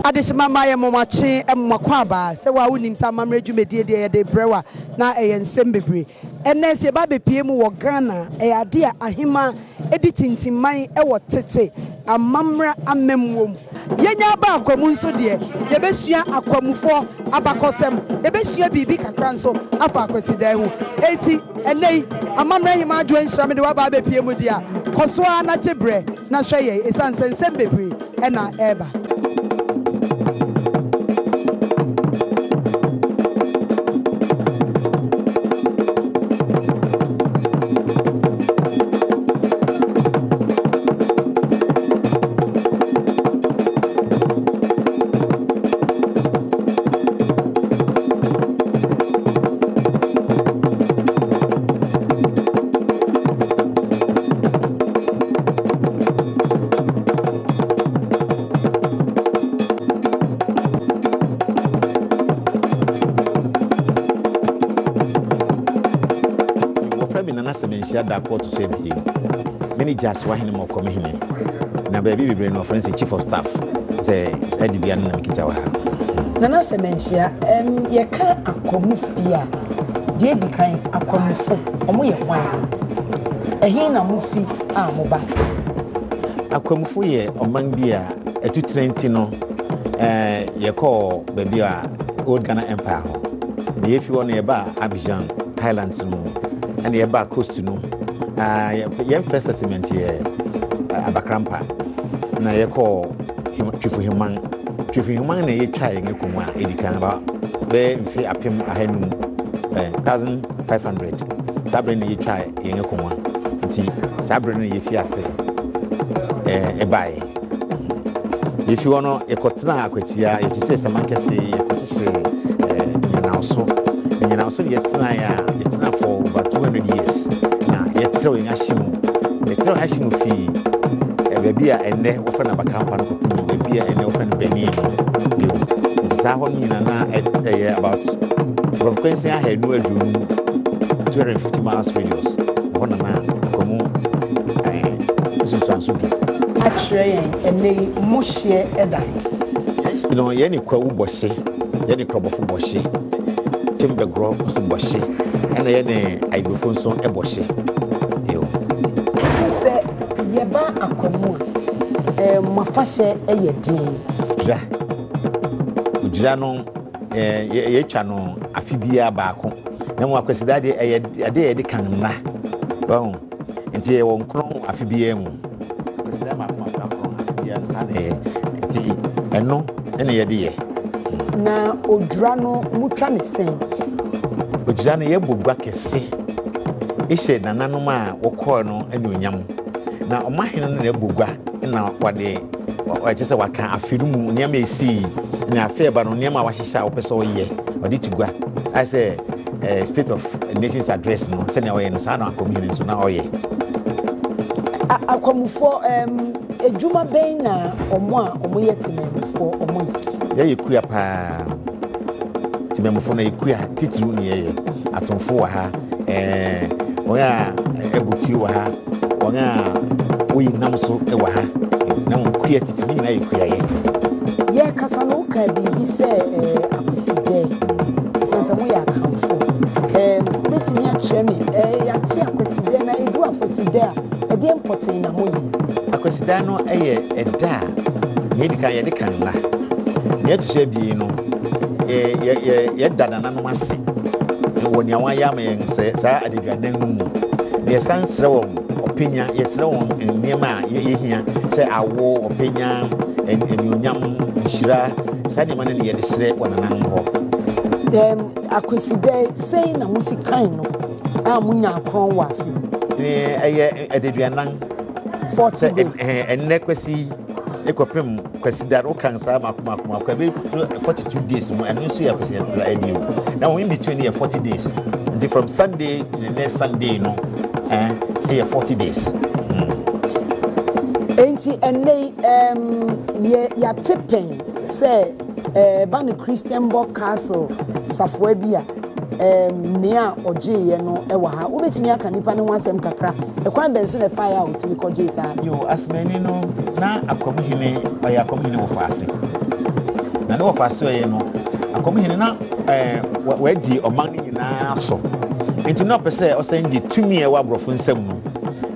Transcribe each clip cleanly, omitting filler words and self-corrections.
Adesima maye momache mmakwaba se wa wonim sa mamre dwumedie de de brewa na ensem bebre ene se ba bepie mu wo Ghana ade a ahima editintiman wo tete amamra amemwom yenya ba akwamu nso de ye besua akwamufo abakosem ye besua bibi kakra nso afa akwasidan hu enti ene amamra hima adwo nhira me de wa ba bepie mu dia koso na tebre na hweye esansensem bebre ena eba da court to say many just wahine mo come hine na baby be no friends chief of staff say Adom na kita wa nana se menhia ye ka akwamufia de dikan akwamufo omo ye hwan ehin na mufi a moba akwamufo ye oman bia etutrenti no ye call baby a old Ghana empire ho be if you want ye ba Abidjan Highlands no and ye back coast no ye first settlement here abakrampa na ye call him twifu human na ye try nge komwa edikan ba be mfi apem ahanum 1500 sabre na ye try nge komwa nti sabre na ye fi ase buy if you wanna e kotna akwatia ye kire samankese ye kotire nyana so ye tena ya for over 200 years na ye throw in ashimu fi baby a ene wo fa na bakampa no ko baby a ene wo fa na benin no sa ho nyina na about frequency a henu adum 250 miles radius ho na komu so do actually ene mohye eda you know ye ni kwa ubose ye ni krobofo boshe timbe gro so boshe ena ye ne aibofo nso eboshe se yeba akwamu mafahye eyedin ujira no ye twa no afibia baako na mo akwasidade ade ye de kan na ba nti ye won kron afibia mu akwasidade ma kron afibia no sane nti eno ene ye de ye na odura no mutwa ne sen ojira no ye bogwa kese ishe nananom a wokọ no ene onyam na omahene no na bogwa na wade wachese waka afirumu niam esi na afeba no niam a wahihya opese oye wade tugwa I say state of nations address no se na oye no sa na akomhene so na oye akwamufo ejuma ben na omo ye tememufo omo ye yekuya pa timemufo na yekuya titru ni ye atonfo wa ha oya ebuti wa ha oya oyi namso e wa ha na kuya titru na yekuya ye kasa no ka bibi se akuside sense mo ya kanfo betimi a kire me ya ti akuside na edu akuside a e de important na mo yi akuside no eye eda ye dika ye dika na ye tse bi no ye dada nanom ase wo nia wan ya me se sa adeduadan mu ye sansre wo openya ye sre wo niema ye hia se awo openya enyonyam nhira sa de mane ye de sre wonanan ho akweside sei na musikan no a munya akron wa afi eye adeduanan 40 enne kwesi ekopem kwasidaro kansa makuma kwa be 42 days no and so ya kwesi radio now in between here 40 days and from Sunday to the next Sunday no here 40 days enti enne ya tipen say ban Christian Bock Castle safwa bia nea oje no ewa ha obetimi aka nipa ne wansem kakra e kwan ben so na fire out mi ko je sa yo asmeni no na akomhene oya akomhene wo faase na no fa so ye no akomuhene na wadi oman ni nyina so enti no pese o sanje tumi e wa brofo nsam no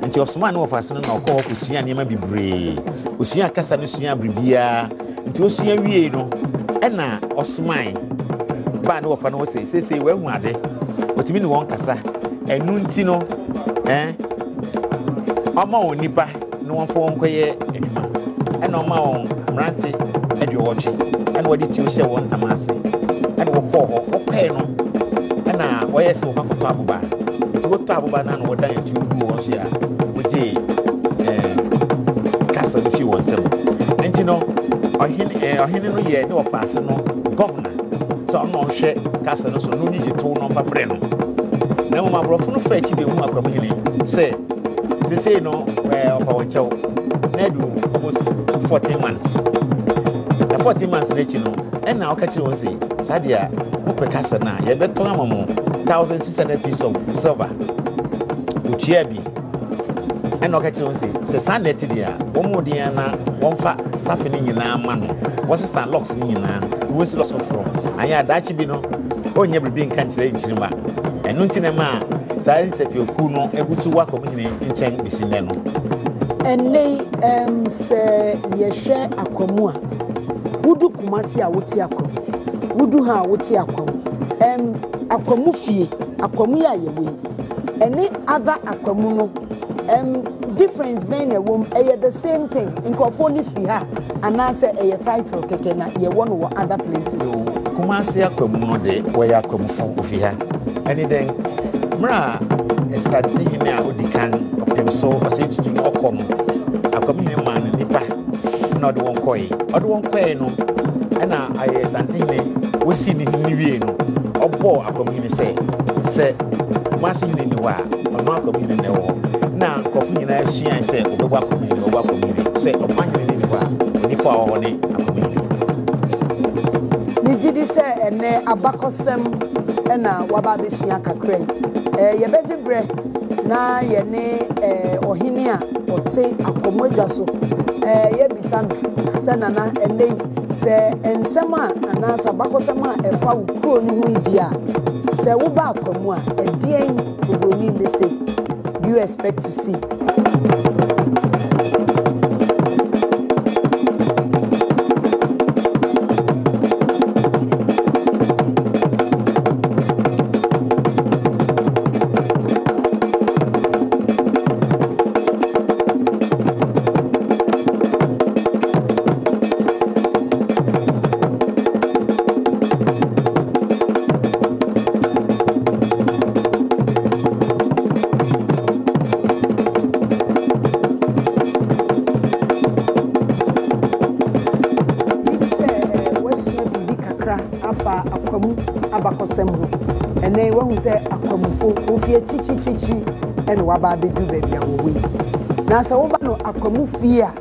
enti osoma na fa so no na okọ osua niam bibre osua kasa no sua bribia enti osua wie no na osman ba na fa no se we hu ade otimi ni won kasa enu nti no ọma onipa no won fo nkoye eduma na ọma won mranti eduoche na wadi ti o se won tamase na wo kọ ho okwe no na woyɛ se wo kwakoto aboba ti wo to aboba na no woda yatu du won so ya woje kasa no fi won sem enti no ohene no ye ne wo paase no governor so no hwɛ kasa no so no ni to no pabre no na mo mabrofo no fa chi be hu akwamhene se say no opa wonchew na do almost 14 months na 14 months na chi no na okachi won say sadia opekasa na ye beto amamo 1600 pieces of silver uchia bi na okachi won say sanet dia omodia na wonfa safe ni nyina ma no wose locks ni nyina wo si loss from anya dachi bi no onye bribi nka nkyere nkyirima enu ntine ma sai se fi oku no ebutu wa komuhene nchen bisine no enne se yehwe akwamu a wudu kumasi a wuti akwamu wudu ha wuti akwamu akwamu fie akwamu ya yewe ene other akwamu no difference ben a wom the same thing nkofo ni fi ha anase title keke na ye won wo other places kumasi akwamu no de wo ya akwamu fo fi ha any then mra esatihine a odikan opemso ase tutu okono akwamihine man nipa na ode won koe no na aye santihine wosi ni wie no obo akwamihine se masihine ni wa ono akwamihine ne wo na kofu nyina asua se obebo akwamihine se opanyine ni wa nipa wo ne akwamihine ni jidi se ene abakosem na waba besua kakra ye bejibre na ye ne ohini a ote akomodwa so ye bisana se nana ene se ensema anasa bakosema efa ukro ni hu idi a se wo ba akomu a edien obroni message do you expect to see afa akwamu abakosem ho ene wahu se akwamufo ofie chichichichi ene waba bedu baabi a wo wi na se wo ba no akwamufie a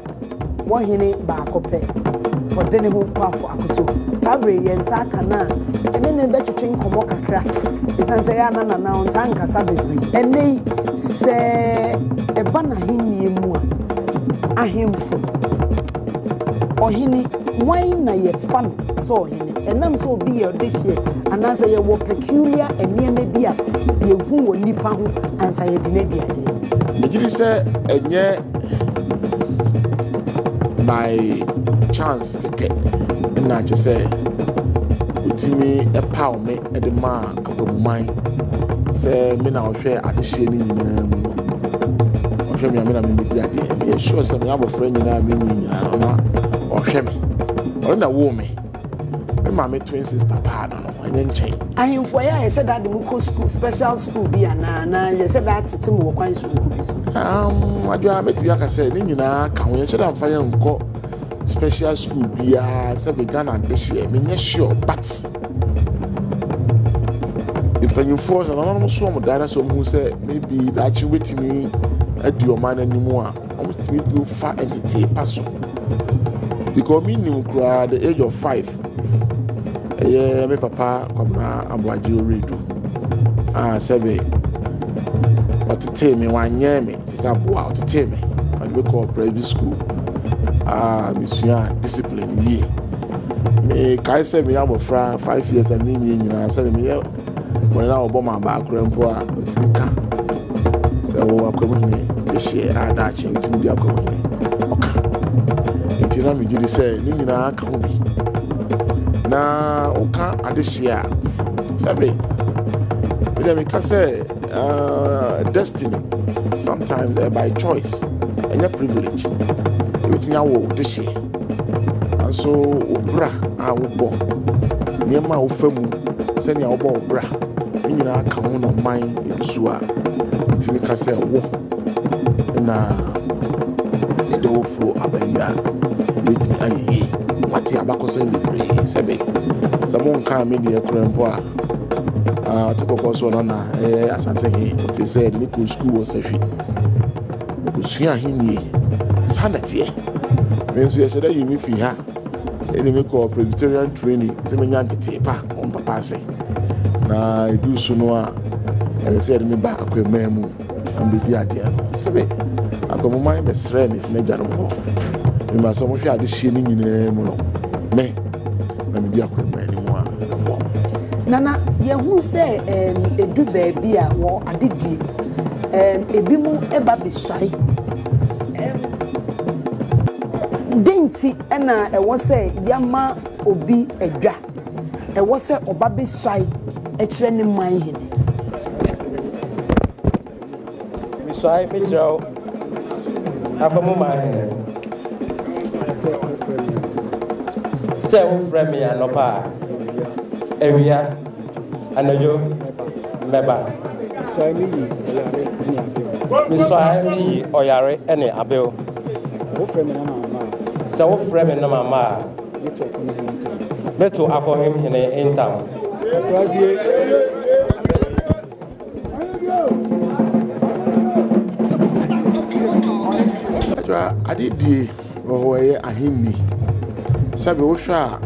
wo hene ba akopɛ ɔde ne ho kwafo akoto sabre yensa kana ene ne betwetwe nkomo kakra esanse ya na onta nkasa bebre ene se eba na hinnie mu a ahemfo ohene wan na ye fan so ohene enam so obi ye this year anansa ye wo peculiar enieme bia ye hu wo nipa ho ansa ye de ne dia de ejiri se enye by chance keke na che se utimi epaw me edema akomuman se me na ohwe adehye ni nyina mu ohwe me na me bi ade me sure se me abofra nyina me nyina na ohwe me ona wo me my twin sister pa no anya nchen ahemfo ya ye said that the muko school special school bi na ye said that titim wo kwan school bi so adwa meti aka say ni nyina ka ho ye said am fa ye nko special school bi a se be Ghana this year me nye sure but the penny force and no so mo dara so mu say maybe that chi wetimi adi o man animu a almost me do far entity paso because me nim kra the age of 5 yeah, my papa kwabra amwaji oredo sebe what to tell me one year me this aboa to tell me I go call private school bisua discipline ye me kai say me abofra 5 years and me nyina say me when na oboma ba akrempo a otimi ka say wo akwamu hine e share ada chi otimi di akwamu hine oka enti na me gidi say ni nyina ka ho bi na oka ade share sabe me ka say destiny sometimes by choice and your privilege with me awo this year and so obra a wo bo niema wo famu se nia wo bo obra nyina ka ho no man ebisu a itimi ka say wo na edo fo abanya with me ayi mati abakoso libre sebe sabon ka me de ekrempo a to go so no na asante he te say me ko school was afi ko sua hinie sanate me so yeseda yimi fi ha eni me ko Presbyterian training se me nya tete pa on papa say na edu so no a say me ba akwema mu ambe di ade no sebe akomo man be sre me fi na jaro ho me ma so mo hwe ade hie ni nyina mu no me na me di akwema ni mu a na bo nana yehu say edu baabi a wo adedi ebi mu eba besai denti na ewo say yama obi edwa ewo say oba besai ekire ne man hene besai betro akomo man hene se o frame ya no pa ewia anajo meba misai oyare ene abel se wo frame na mama beto akohim hene intam adidi wo ye ahini sabe wo hwa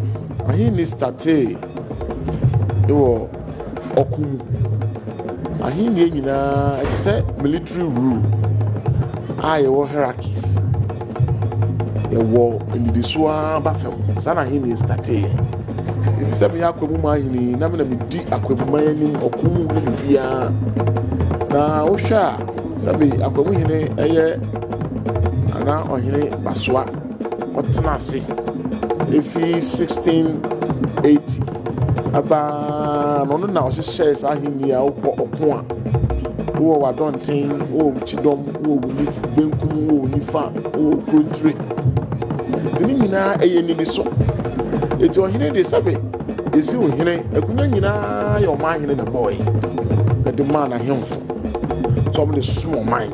ahini starte ewo okum ahini nyina it say military rule aye wo hierarchies ewo ndisua bafem sana ahini starte it say me akwamu ma ahini na me na me di akwamu ma yanim okum ni bia na wo hwa sabe akwamu hine eye ana ohine baswa otena ase efi 1680 aba no na o hye ahini a okko a wo wa donten wo chidom wo ni benkum wo ni fa wo country ni nyina eye ni so eti ohine de sabe esi ohine akunya nyina ya o ma ahine na boy na de man na hemfo so mo de small mind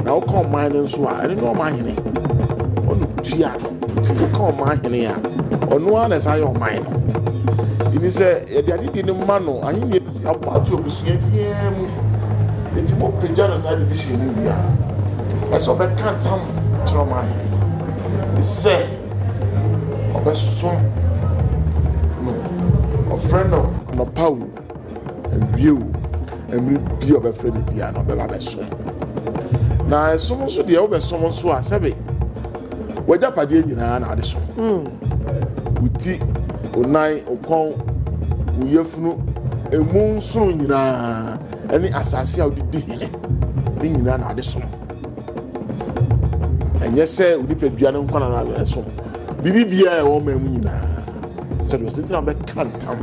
na o come mind nso a ene no ma ahine onu tua no o come ahine a onu a na sa ya o mind ini say e de ade ni ma no ahine abatu obusuye biam enti mo pejano sa de bishi ni bia eso be kan tam tro ma ahine say obeso no o friend no power view emi bi obe friend bia no be ba beso na somo so de obeso mo so asebe waja pade nyina na ade so uti onai okon uyefunu emu nso nyina eni asase a odi hene ni nyina na ade so enye se odipa dua ne nkwana na ade so bibibia e wo mamu nyina se do se na be kantam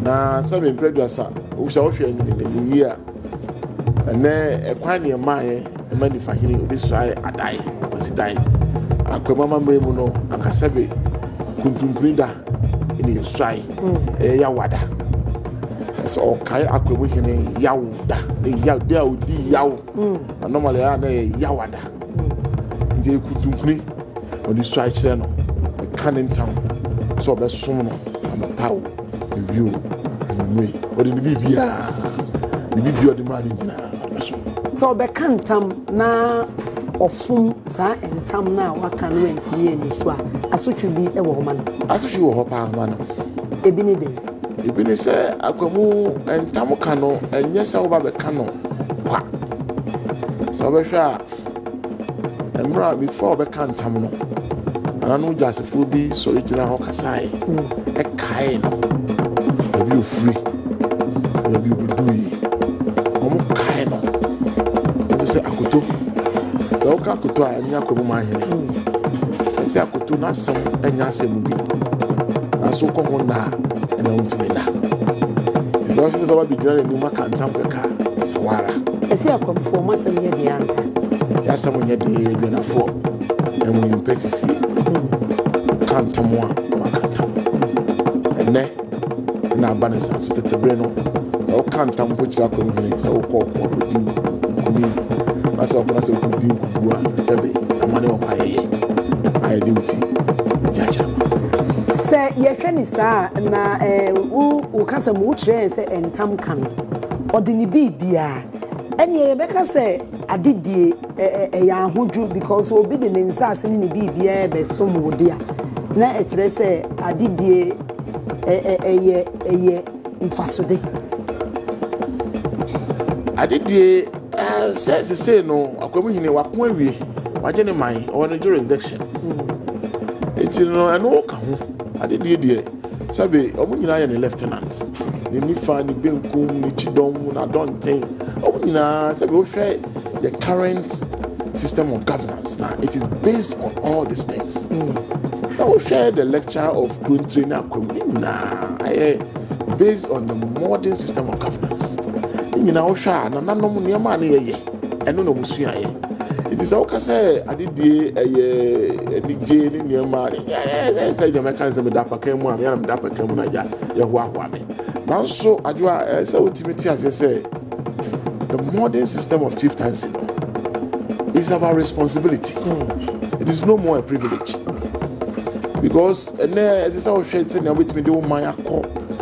na sabe preduasa o sha o hwe ni yi a ene ekwan ne maaye e mani fahini obi so ai adai osidai akwama mamre mu no akasabe kuntumprinda ene swai ya wada so kai akwemu hene yawda ne yawda odi yaw normally ya na yawada nje kuntumpri oni swai kire no kanintam so be som no amapaw review anwe odi bibia odi mani nyina so be kantam na ofum za entam na waka no entimi ani so a asotwe bi e wo homa no asotwe wo hopa homa no ebi ni de ebi ni se akwamu entam ka no enye se wo ba be ka no kwa so be hwa emra before be kantam no no just for be so original Hokasai. A kind of you free. You be doing. Kind of. You say Akuto. So Kakuto and Yakuma. I say Akuto Nasam and Yasemubi. I so come on now and I want to be now. It's also about beginning Numa can Tampaka. It's a wara. I see a conformance and yet the answer. Yes, someone yet the area of 4. And when you pay to see can't come one, and then now balance out to the brain. So can't come put your community. So call you. That's all. That's what you do. I'm money on my duty. Jaja. Say, your friend is na who can some much say and Tam can or the Bibia. And ye make say I did the a young who because we'll be the Nensas in the Bibia be some wood dear. Na actually say I did the a year in Fasode. I did the say no, a community wakwe, watching my or the jurisdiction. It's no an old I did the idea. Sabe, Omuna and the lieutenants. The Nifa, the Bilkum, the Chidom, I don't think. Omuna, Sabe, we share the current system of governance. Now, it is based on all these things. So we share the lecture of Green Trainer Community based on the modern system of governance. You know, share, and no money, and no Musuya. It is all say I did the DJ in your money. Yes, I the mechanism of Dapa came one, I'm Dapa Kamunaja, Yahuame. Now, so I do so ultimately, as I say, the modern system of chieftaincy is about responsibility. It is no more a privilege. Because as I said, I'm with me do my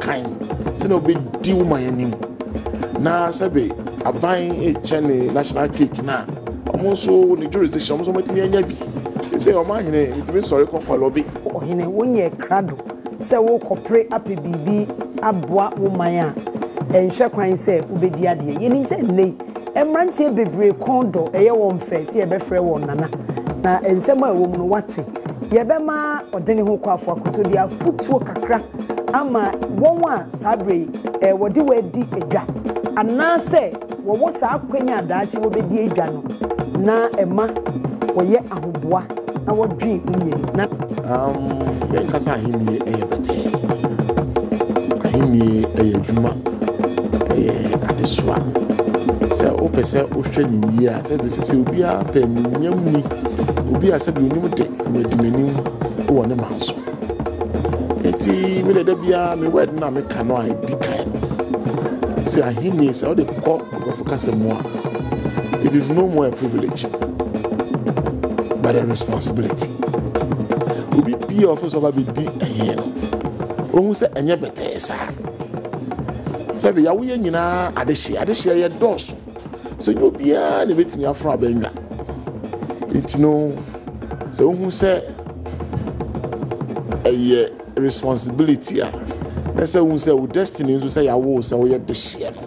kind. So no big deal my name. Now, Sabe, I'm buying a Chinese national cake now. Also, the jurisdiction was making a yabi. They say, oh, my, it's been sorry, come for lobby. Oh, in a 1 year crado. So, we'll cooperate up a BB, Abwa, Umaya, and Shaquine said, Ubedia, Yenim said, nay, and Ranty Bebre condo, a year one face, ye befre one nana. Now, and somewhere woman wati. Yabema or Denny Hoka for Kutudia, foot to a crack. Ama, one sabre, what do we dig a drop? And now say, what was our queen that you will be dear Jano? Na Emma, or yet a bois, our dream. Because I hear me a bete. I hear me a juma at the swap. So, Ope said, Ocean year, said Mrs. Ubia, Pen, Yummy, Ubia said, you knew it, made the name or the mouse. Eti, will there be a me wed na me canoe be kind. Say, I hear me, so the court of focus more. It is no more a privilege, but a responsibility. We be office of a big here. Who say, and yet, better, sir. Sabi, ya we nyina adehye ye doso. So you be a the bit me afra benga. It no so who say a responsibility a. Let's say who say with destiny who say ya wo say we dehye no.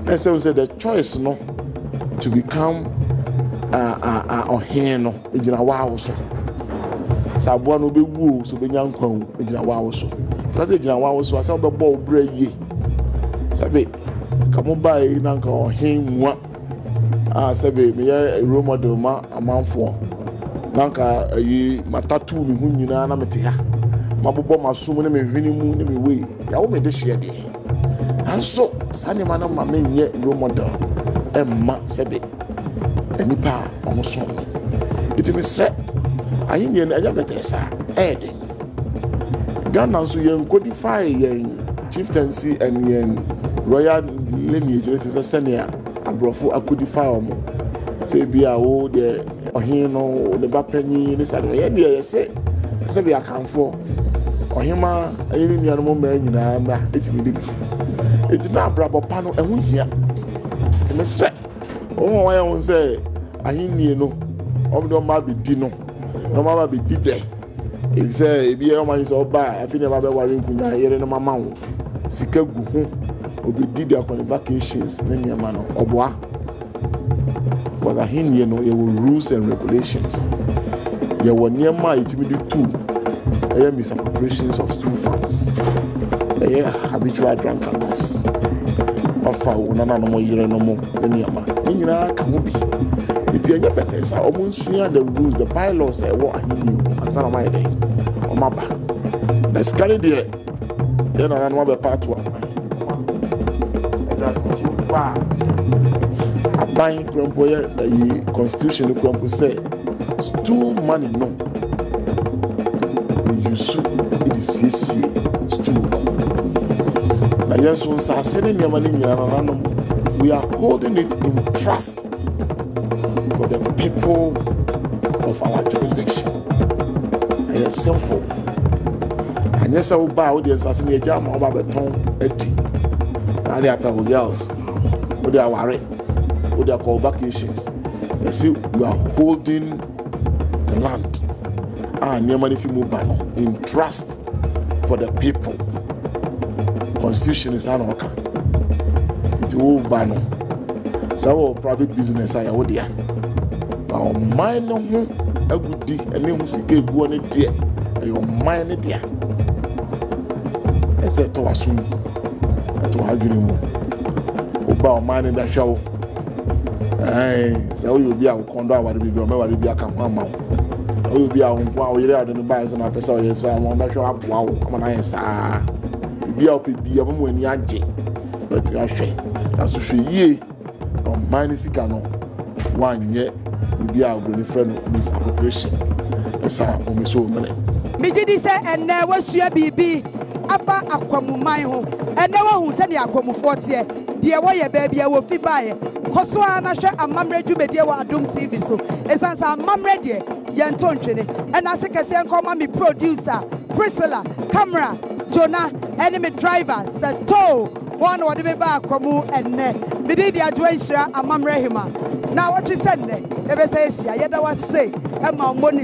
Let's say who say the choice no to become ohen no ejina wa so. Sabo no be wu so be nyankwan ejina wa so. Because ejina wa so asa be bo bra ye. Sabe, come by Nanka him what? Sabe, me a role model ma a man for Nanka a matatu me who you know, and I'm at here. My bobo, my soon, and me winning me way. I will make this year day. And so, Sunny man of my men yet role model and ma sabe, any pa almost so. It is threat. I Indian a better, sir, adding Ghana so young codify chieftaincy and yen. Royal lineage it is a senior abrofo akudify omo say bia wo de ohin no the bapanyi ni sade ye de say be akanfo ohima ayini nuano mo ma nyina ma etimi de bi eti na abrabo pa no ehun hia te mesre o wa yan say ahini no omdo ma be di no no ma be di de e say e bia o man so ba afi ne ba be ware nkunya yere no mama wo sika gu ho obi did their vacations name mano oboa but ahinie no there were rules and regulations yɛ wɔ nneɛma a yɛtumi de tu ɛyɛ misappropriations of school funds ɛyɛ habitual drunkenness wafa wo nananom yere no mo ne nneɛma ne nyinaa ka ho bi nti ɛnyɛ pɛtɛ sa ɔmo nsua the rules the bylaws ɛwɔ ahenni ansa na ɔmayɛ dɛn ɔmaba na sika ne deɛ yɛ nananom abɛpa ato aban kurampo yɛ constitution no kurampo sɛ stool money no yusu ɛde siesie stool no na yɛn nso nsase ne nneɛma ne nyinaa nananom we are holding it in trust for the people of our jurisdiction ɛyɛ simple anyɛ sɛ woba a wode nsase no yɛgya ama woba bɛtɔn adi na ade apɛ wo girls wode aware wode akɔ vacations yɛsɛ you are holding the land nneɛma no fi mu ba no in trust for the people constitution is an oka nti wo ba no sɛ wɔ private business a yɛwo dea na ɔman no ho agudi ɛne ho sika eguo ne deɛ ɛyɛ ɔman ne dea ɛsɛ ɛtɔ w'aso mu ɛtɔ w'adwene mu woba ɔman ne bɛhwɛ wo sɛ woyɛ obi a wokɔndɔ aware bibi ɔmɛware bi aka ho ama wo woyɛ obi a wonko a woyere ade no baɛ so na apɛ sɛ ɔyɛ so a ɔmɛhwɛ aboa wo ama no ayɛ saa biribi a wopɛ bia ɔma mu ani agye na atumi ahwɛ na so hwɛ yie na ɔman ne sika no woanyɛ biribi a obroni frɛ no misappropriation ɛsa ɔmɛsɛ ɔmene megye di sɛ ɛnnɛ wasua biribi aba akwamuman ho ɛnnɛ wahu sɛdeɛ akwamufoɔ teɛ deɛ wɔyɛ baabi a wɔfi baeɛ kɔ so a na hwɛ amammerɛ dwumadie wɔ Adom TV so ɛsiane sɛ amammerɛ deɛ yɛnto ntwene ɛna ase kɛseɛ nkɔma me producer Priscilla camera Jonah ɛne me driver Seto wɔn na wɔde me ba akwamu ɛnnɛ mede de adwoa nhyira amammerɛ hema na wɔtwe sɛ nnɛ yɛbɛsɛ ahyia yɛda wase ɛma mmɔ ne